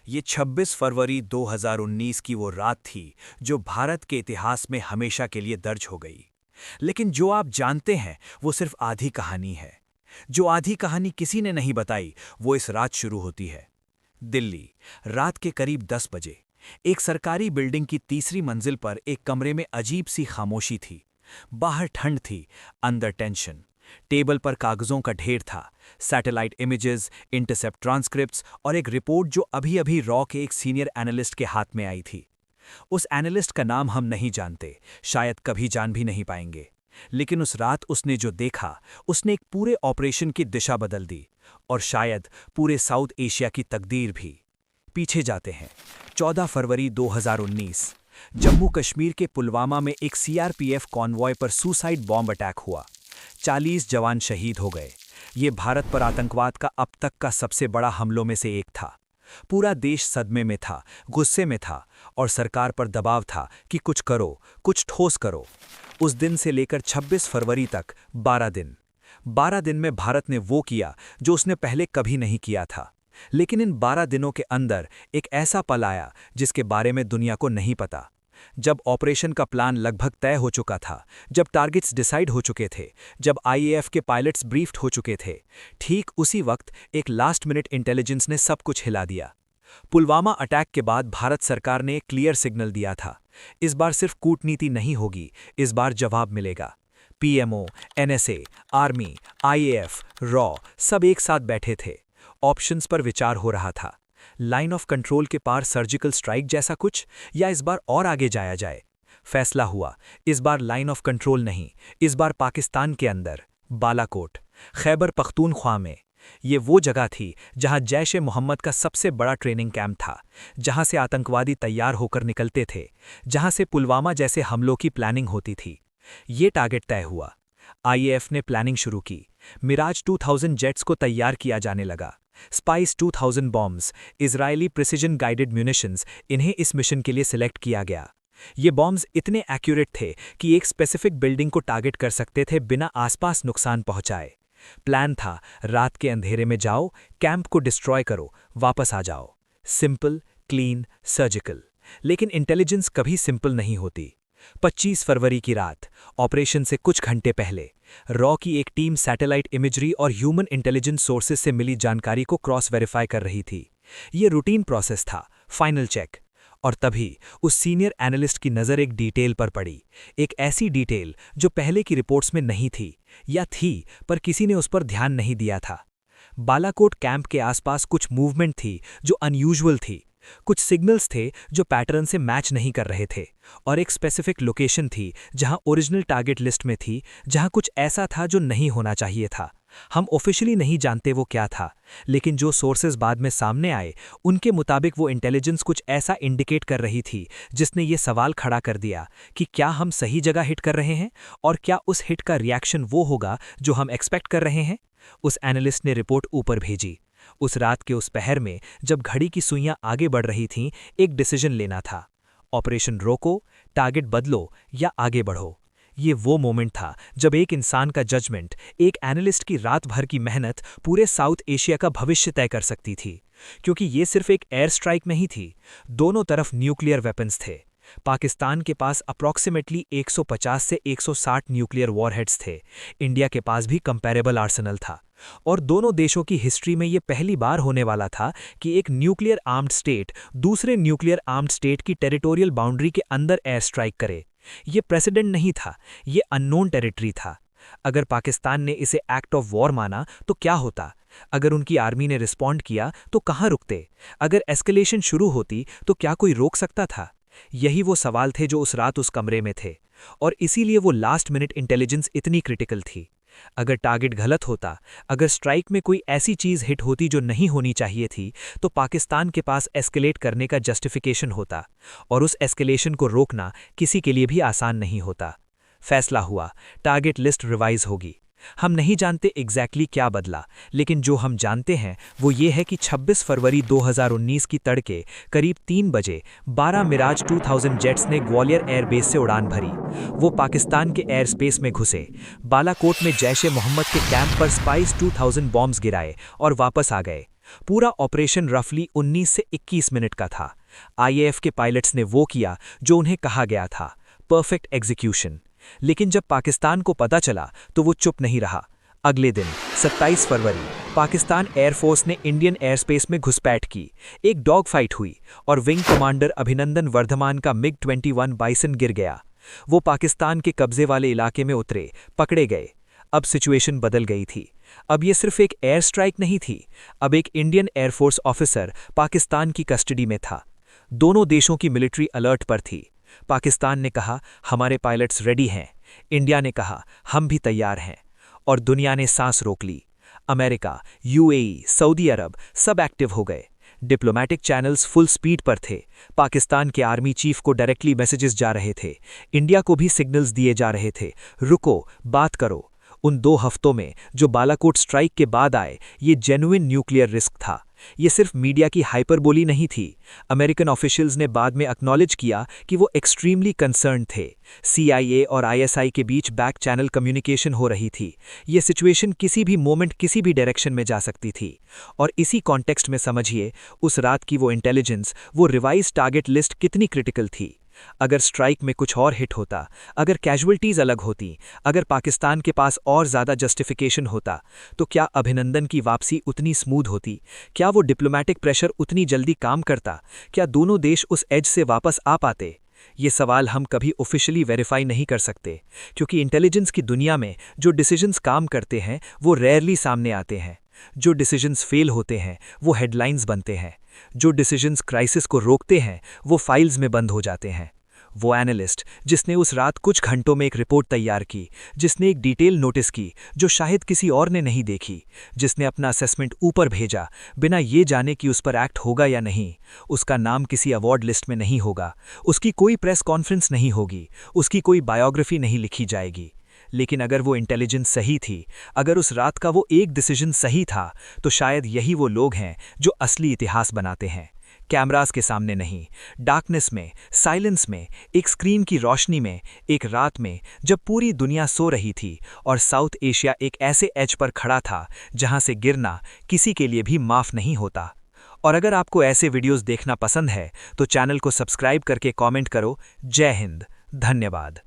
ये 26 फरवरी 2019 की वो रात थी जो भारत के इतिहास में हमेशा के लिए दर्ज हो गई। लेकिन जो आप जानते हैं वो सिर्फ आधी कहानी है। जो आधी कहानी किसी ने नहीं बताई वो इस रात शुरू होती है। दिल्ली, रात के करीब 10 बजे। एक सरकारी बिल्डिंग की तीसरी मंजिल पर एक कमरे में अजीब सी खामोशी थी। बाहर ठंड थी, अंदर टेंशन। टेबल पर कागजों का ढेर था, सैटेलाइट इमेजेस, इंटरसेप्ट ट्रांसक्रिप्ट्स और एक रिपोर्ट जो अभी अभी रॉ के एक सीनियर एनालिस्ट के हाथ में आई थी। उस एनालिस्ट का नाम हम नहीं जानते, शायद कभी जान भी नहीं पाएंगे। लेकिन उस रात उसने जो देखा, उसने एक पूरे ऑपरेशन की दिशा बदल दी, और शायद पूरे साउथ एशिया की तकदीर भी। पीछे जाते हैं। 14 फरवरी 2019, जम्मू कश्मीर के पुलवामा में एक सीआरपीएफ कॉन्वॉय पर सुसाइड बॉम्ब अटैक हुआ। 40 जवान शहीद हो गए। ये भारत पर आतंकवाद का अब तक का सबसे बड़ा हमलों में से एक था। पूरा देश सदमे में था, गुस्से में था, और सरकार पर दबाव था कि कुछ करो, कुछ ठोस करो। उस दिन से लेकर 26 फरवरी तक 12 दिन में भारत ने वो किया जो उसने पहले कभी नहीं किया था। लेकिन इन 12 दिनों के अंदर एक ऐसा पल आया जिसके बारे में दुनिया को नहीं पता। जब ऑपरेशन का प्लान लगभग तय हो चुका था, जब टारगेट्स डिसाइड हो चुके थे, जब आईएएफ के पायलट्स ब्रीफ्ड हो चुके थे, ठीक उसी वक्त एक लास्ट मिनट इंटेलिजेंस ने सब कुछ हिला दिया। पुलवामा अटैक के बाद भारत सरकार ने एक क्लियर सिग्नल दिया था, इस बार सिर्फ कूटनीति नहीं होगी, इस बार जवाब मिलेगा। PMO, NSA, army, IAF, raw सब एक साथ बैठे थे। ऑप्शंस पर विचार हो रहा था। लाइन ऑफ कंट्रोल के पार सर्जिकल स्ट्राइक जैसा कुछ, या इस बार और आगे जाया जाए। फैसला हुआ, इस बार लाइन ऑफ कंट्रोल नहीं, इस बार पाकिस्तान के अंदर, बालाकोट, खैबर पख्तूनख्वा में। ये वो जगह थी जहां जैश ए मोहम्मद का सबसे बड़ा ट्रेनिंग कैंप था, जहां से आतंकवादी तैयार होकर निकलते थे, जहां से पुलवामा जैसे हमलों की प्लानिंग होती थी। ये टारगेट तय हुआ। आईएएफ ने प्लानिंग शुरू की। मिराज 2000 जेट्स को तैयार किया जाने लगा। Spice 2000 bombs, Israeli precision guided munitions, इन्हें इस मिशन के लिए सिलेक्ट किया गया। ये बॉम्ब्स इतने एक्यूरेट थे कि एक स्पेसिफिक बिल्डिंग को टारगेट कर सकते थे बिना आसपास नुकसान पहुंचाए। प्लान था, रात के अंधेरे में जाओ, कैंप को डिस्ट्रॉय करो, वापस आ जाओ। Simple, clean, surgical. लेकिन इंटेलिजेंस कभी सिंपल नहीं होती। 25 फरवरी की रात, ऑपरेशन से कुछ घंटे पहले, रॉ की एक टीम सैटेलाइट इमेजरी और ह्यूमन इंटेलिजेंस सोर्सेज से मिली जानकारी को क्रॉस वेरीफाई कर रही थी। ये रूटीन प्रोसेस था, फाइनल चेक। और तभी उस सीनियर एनालिस्ट की नज़र एक डिटेल पर पड़ी, एक ऐसी डिटेल जो पहले की रिपोर्ट्स में नहीं थी, या थी पर किसी ने उस पर ध्यान नहीं दिया था। बालाकोट कैंप के आसपास कुछ मूवमेंट थी जो अनयूजुअल थी। कुछ सिग्नल्स थे जो पैटर्न से मैच नहीं कर रहे थे, और एक स्पेसिफिक लोकेशन थी जहां ओरिजिनल टारगेट लिस्ट में थी, जहां कुछ ऐसा था जो नहीं होना चाहिए था। हम ऑफिशियली नहीं जानते वो क्या था, लेकिन जो सोर्सेज बाद में सामने आए उनके मुताबिक वो इंटेलिजेंस कुछ ऐसा इंडिकेट कर रही थी जिसने ये सवाल खड़ा कर दिया कि क्या हम सही जगह हिट कर रहे हैं, और क्या उस हिट का रिएक्शन वो होगा जो हम एक्सपेक्ट कर रहे हैं। उस एनालिस्ट ने रिपोर्ट ऊपर भेजी। उस रात के उस पहर में जब घड़ी की सुइयां आगे बढ़ रही थीं, एक डिसीजन लेना था। ऑपरेशन रोको, टारगेट बदलो, या आगे बढ़ो। ये वो मोमेंट था जब एक इंसान का जजमेंट, एक एनालिस्ट की रात भर की मेहनत पूरे साउथ एशिया का भविष्य तय कर सकती थी। क्योंकि ये सिर्फ एक एयर स्ट्राइक नहीं थी, दोनों तरफ न्यूक्लियर वेपन्स थे। पाकिस्तान के पास अप्रॉक्सीमेटली 150 से 160 न्यूक्लियर वॉरहेड्स थे। इंडिया के पास भी कंपैरेबल आर्सेनल था। और दोनों देशों की हिस्ट्री में ये पहली बार होने वाला था कि एक न्यूक्लियर आर्म्ड स्टेट दूसरे न्यूक्लियर आर्म्ड स्टेट की टेरिटोरियल बाउंड्री के अंदर एयर स्ट्राइक करे। ये प्रेसिडेंट नहीं था, ये अननोन टेरिटरी था। अगर पाकिस्तान ने इसे एक्ट ऑफ वॉर माना तो क्या होता? अगर उनकी आर्मी ने रिस्पॉन्ड किया तो कहाँ रुकते? अगर एस्केलेशन शुरू होती तो क्या कोई रोक सकता था? यही वो सवाल थे जो उस रात उस कमरे में थे, और इसीलिए वो लास्ट मिनट इंटेलिजेंस इतनी क्रिटिकल थी। अगर टारगेट गलत होता, अगर स्ट्राइक में कोई ऐसी चीज़ हिट होती जो नहीं होनी चाहिए थी, तो पाकिस्तान के पास एस्केलेट करने का जस्टिफिकेशन होता, और उस एस्केलेशन को रोकना किसी के लिए भी आसान नहीं होता। फैसला हुआ, टारगेट लिस्ट रिवाइज होगी। हम नहीं जानते एग्जैक्टली क्या बदला, लेकिन जो हम जानते हैं वो ये है कि 26 फरवरी 2019 की तड़के करीब 3 बजे 12 मिराज 2000 जेट्स ने ग्वालियर एयरबेस से उड़ान भरी। वो पाकिस्तान के एयर स्पेस में घुसे, बालाकोट में जैश ए मोहम्मद के कैंप पर स्पाइस 2000 बॉम्ब्स गिराए और वापस आ गए। पूरा ऑपरेशन रफली 19 से 21 मिनट का था। आईएएफ के पायलट्स ने वो किया जो उन्हें कहा गया था, परफेक्ट एग्जीक्यूशन। लेकिन जब पाकिस्तान को पता चला तो वो चुप नहीं रहा। अगले दिन 27 फरवरी पाकिस्तान एयरफोर्स ने इंडियन एयरस्पेस में घुसपैठ की। एक डॉग फाइट हुई और विंग कमांडर अभिनंदन वर्धमान का MiG-21 बाइसन गिर गया। वो पाकिस्तान के कब्जे वाले इलाके में उतरे, पकड़े गए। अब सिचुएशन बदल गई थी। अब ये सिर्फ एक एयर स्ट्राइक नहीं थी, अब एक इंडियन एयरफोर्स ऑफिसर पाकिस्तान की कस्टडी में था। दोनों देशों की मिलिट्री अलर्ट पर थी। पाकिस्तान ने कहा हमारे पायलट्स रेडी हैं, इंडिया ने कहा हम भी तैयार हैं, और दुनिया ने सांस रोक ली। अमेरिका, यूएई, सऊदी अरब सब एक्टिव हो गए। डिप्लोमैटिक चैनल्स फुल स्पीड पर थे। पाकिस्तान के आर्मी चीफ को डायरेक्टली मैसेजेस जा रहे थे। इंडिया को भी सिग्नल्स दिए जा रहे थे, रुको, बात करो। उन 2 हफ्तों में जो बालाकोट स्ट्राइक के बाद आए, ये जेन्युइन न्यूक्लियर रिस्क था। ये सिर्फ मीडिया की हाइपरबोली नहीं थी। अमेरिकन ऑफिशियल्स ने बाद में एक्नॉलेज किया कि वो एक्सट्रीमली कंसर्न थे। CIA और ISI के बीच बैक चैनल कम्युनिकेशन हो रही थी। ये सिचुएशन किसी भी मोमेंट किसी भी डायरेक्शन में जा सकती थी। और इसी कॉन्टेक्स्ट में समझिए उस रात की वो इंटेलिजेंस, वो रिवाइज टारगेट लिस्ट कितनी क्रिटिकल थी। अगर स्ट्राइक में कुछ और हिट होता, अगर कैजुअल्टीज अलग होती, अगर पाकिस्तान के पास और ज़्यादा जस्टिफिकेशन होता, तो क्या अभिनंदन की वापसी उतनी स्मूथ होती? क्या वो डिप्लोमैटिक प्रेशर उतनी जल्दी काम करता? क्या दोनों देश उस एज से वापस आ पाते? ये सवाल हम कभी ऑफिशियली वेरीफाई नहीं कर सकते, क्योंकि इंटेलिजेंस की दुनिया में जो डिसीजंस काम करते हैं वो रेयरली सामने आते हैं। जो डिसीजंस फेल होते हैं वो हेडलाइंस बनते हैं। जो डिसीजंस क्राइसिस को रोकते हैं वो फाइल्स में बंद हो जाते हैं। वो एनालिस्ट जिसने उस रात कुछ घंटों में एक रिपोर्ट तैयार की, जिसने एक डिटेल नोटिस की जो शायद किसी और ने नहीं देखी, जिसने अपना असेसमेंट ऊपर भेजा बिना ये जाने कि उस पर एक्ट होगा या नहीं, उसका नाम किसी अवार्ड लिस्ट में नहीं होगा, उसकी कोई प्रेस कॉन्फ्रेंस नहीं होगी, उसकी कोई बायोग्राफी नहीं लिखी जाएगी। लेकिन अगर वो इंटेलिजेंस सही थी, अगर उस रात का वो एक डिसीजन सही था, तो शायद यही वो लोग हैं जो असली इतिहास बनाते हैं। कैमरास के सामने नहीं, डार्कनेस में, साइलेंस में, एक स्क्रीन की रोशनी में, एक रात में जब पूरी दुनिया सो रही थी और साउथ एशिया एक ऐसे एज पर खड़ा था जहां से गिरना किसी के लिए भी माफ नहीं होता। और अगर आपको ऐसे वीडियोस देखना पसंद है तो चैनल को सब्सक्राइब करके कमेंट करो। जय हिंद, धन्यवाद।